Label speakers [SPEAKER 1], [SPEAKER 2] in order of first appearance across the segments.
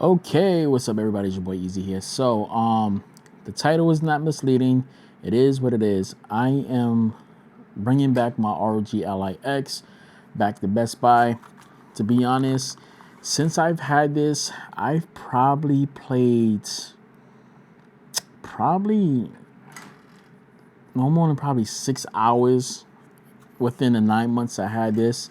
[SPEAKER 1] Okay, what's up, everybody? It's your boy Easy here. So, the title is not misleading. It is what it is. I am bringing back my ROG Ally X back to Best Buy. To be honest, since I've had this, I've probably played no more than probably 6 hours within the 9 months I had this.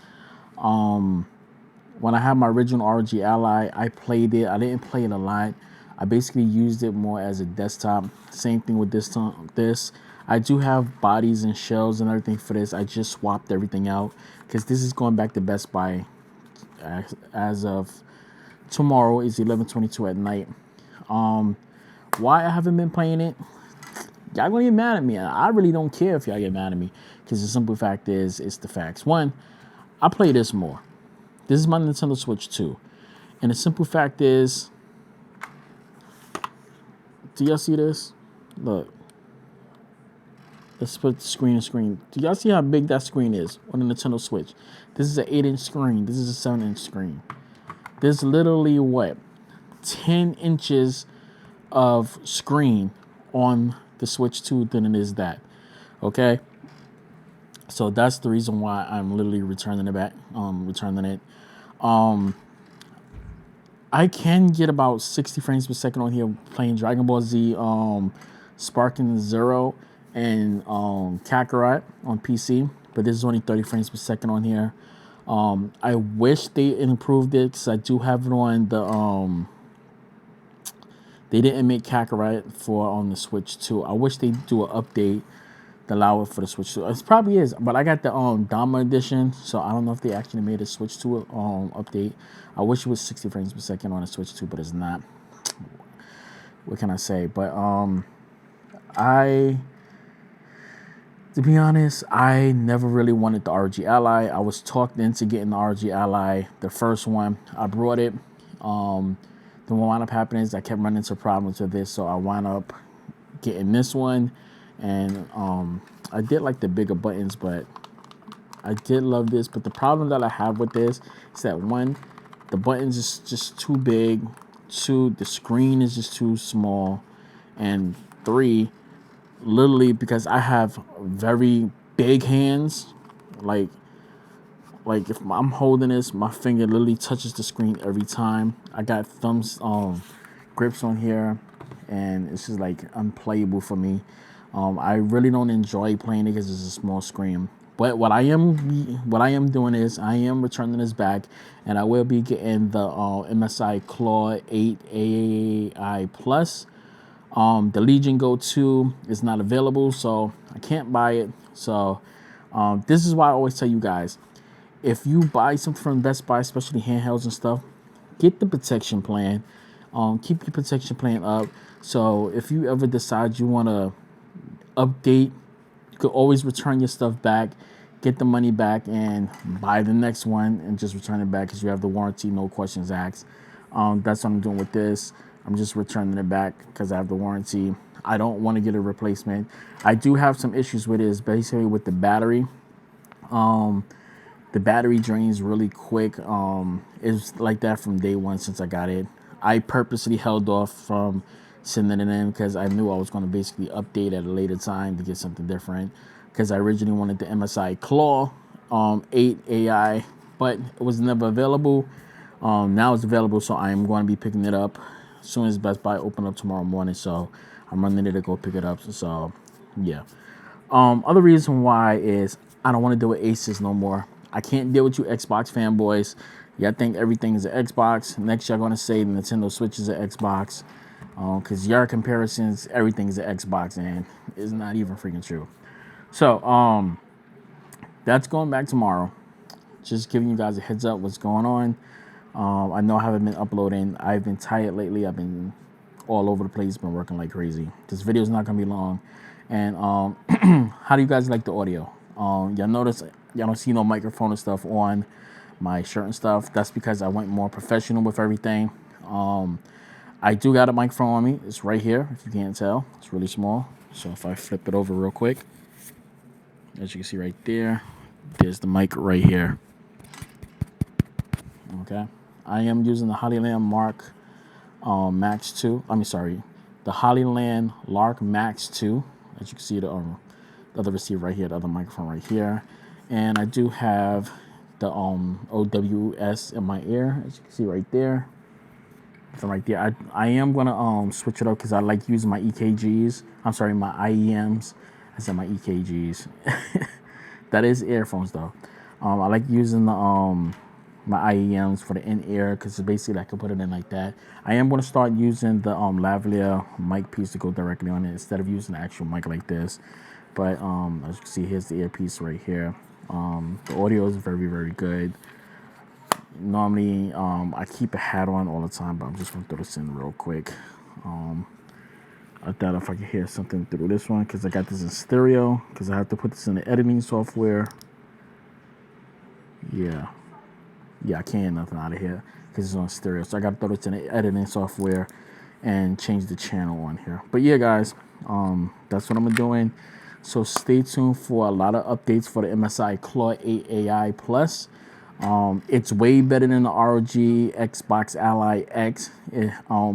[SPEAKER 1] When I had my original ROG Ally, I played it. I didn't play it a lot. I basically used it more as a desktop. Same thing with this. I do have bodies and shells and everything for this. I just swapped everything out because this is going back to Best Buy as of tomorrow. Is 11:22 at night. Why I haven't been playing it? Y'all gonna get mad at me. I really don't care if y'all get mad at me because the simple fact is, it's the facts. One, I play this more. This is my Nintendo Switch 2. And the simple fact is, do y'all see this? Look. Let's put the screen to screen. Do y'all see how big that screen is on the Nintendo Switch? This is an 8-inch screen. This is a 7-inch screen. There's literally, what, 10 inches of screen on the Switch 2 than it is that. Okay? So that's the reason why I'm literally returning it back. I can get about 60 frames per second on here playing Dragon Ball Z, Sparking Zero, and Kakarot on PC, but this is only 30 frames per second on here. I wish they improved it because I do have it on the they didn't make Kakarot for on the Switch 2. I wish they do an update to allow it for the Switch 2. It probably is, but I got the Dama edition, so I don't know if they actually made a Switch 2 update. I wish it was 60 frames per second on the Switch 2, but it's not. What can I say? But to be honest, I never really wanted the ROG Ally. I was talked into getting the ROG Ally, the first one. I brought it. Then what wound up happening is I kept running into problems with this, so I wound up getting this one. And I did like the bigger buttons, but I did love this. But the problem that I have with this is that, one, the buttons is just too big. Two, the screen is just too small. And three, literally, because I have very big hands, like if I'm holding this, my finger literally touches the screen every time. I got thumbs grips on here, and it's just like unplayable for me. I really don't enjoy playing it because it's a small screen. But what I am doing is I am returning this back, and I will be getting the MSI Claw 8 AI Plus. The Legion Go 2 is not available, so I can't buy it. So this is why I always tell you guys, if you buy something from Best Buy, especially handhelds and stuff, get the protection plan. Keep your protection plan up. So if you ever decide you want to update, you could always return your stuff back, get the money back, and buy the next one and just return it back because you have the warranty, no questions asked. That's what I'm doing with this. I'm just returning it back because I have the warranty. I don't want to get a replacement. I do have some issues with it, is basically with the battery. The battery drains really quick. It's like that from day one since I got it. I purposely held off from sending it in because I knew I was going to basically update at a later time to get something different. Because I originally wanted the MSI Claw 8 AI, but it was never available. Now it's available, so I am going to be picking it up as soon as Best Buy open up tomorrow morning. So I'm running there to go pick it up. So yeah. Other reason why is I don't want to deal with Asus no more. I can't deal with you Xbox fanboys. Y'all think everything is an Xbox. Next, y'all gonna say the Nintendo Switch is an Xbox. Because your comparisons, everything is an Xbox, and it's not even freaking true. So, that's going back tomorrow. Just giving you guys a heads up what's going on. I know I haven't been uploading. I've been tired lately. I've been all over the place. Been working like crazy. This video is not gonna be long. And how do you guys like the audio? Y'all notice y'all don't see no microphone and stuff on my shirt and stuff. That's because I went more professional with everything. I do got a microphone on me. It's right here, if you can't tell. It's really small. So if I flip it over real quick, as you can see right there, there's the mic right here. Okay. I am using the Holyland Mark Max 2. I mean, sorry, the Hollyland Lark Max 2. As you can see, the other receiver right here, the other microphone right here. And I do have the OWS in my ear, as you can see right there. So right there, I am gonna switch it up because I like using my EKGs. I'm sorry, my IEMs. I said my EKGs. That is earphones though. I like using the my IEMs for the in-ear because basically I can put it in like that. I am gonna start using the lavalier mic piece to go directly on it instead of using the actual mic like this. But as you can see, here's the earpiece right here. The audio is very, very good. Normally, I keep a hat on all the time, but I'm just gonna throw this in real quick. I thought if I could hear something through this one, because I got this in stereo, because I have to put this in the editing software. Yeah, I can't hear nothing out of here because it's on stereo. So I gotta throw this in the editing software and change the channel on here. But yeah, guys, that's what I'm doing. So stay tuned for a lot of updates for the MSI Claw 8 AI Plus. It's way better than the ROG Xbox Ally X. It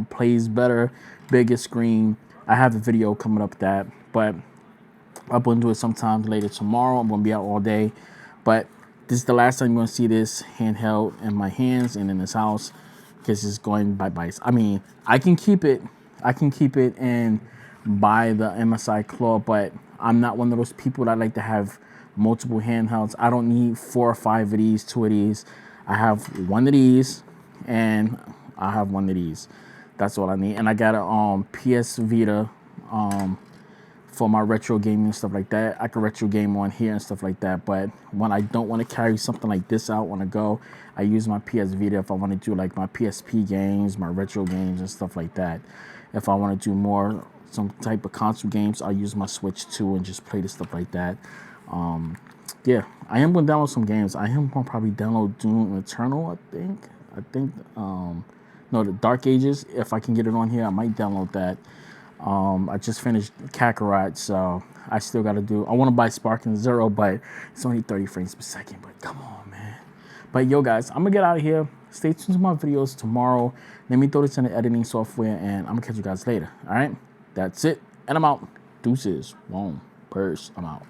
[SPEAKER 1] plays better, bigger screen. I have a video coming up with that, but I'm going to do it sometime later tomorrow. I'm going to be out all day, but this is the last time you're going to see this handheld in my hands and in this house because it's going bye-bye. I mean, I can keep it and buy the MSI Claw, but I'm not one of those people that like to have multiple handhelds. I don't need 4 or 5 of these, 2 of these. I have one of these and I have one of these. That's all I need. And I got a PS Vita for my retro gaming and stuff like that. I can retro game on here and stuff like that. But when I don't want to carry something like this out on the go, I use my PS Vita if I want to do like my PSP games, my retro games and stuff like that. If I want to do more some type of console games, I'll use my Switch 2 and just play the stuff like that. Yeah, I am going to download some games. I am going to probably download Doom Eternal, I think, no, the Dark Ages. If I can get it on here, I might download that. I just finished Kakarot, so I still got to do, I want to buy Sparking Zero, but it's only 30 frames per second, but come on, man. But yo, guys, I'm going to get out of here. Stay tuned to my videos tomorrow. Let me throw this in the editing software, and I'm going to catch you guys later, all right? That's it, and I'm out. Deuces. Boom. Purse. I'm out.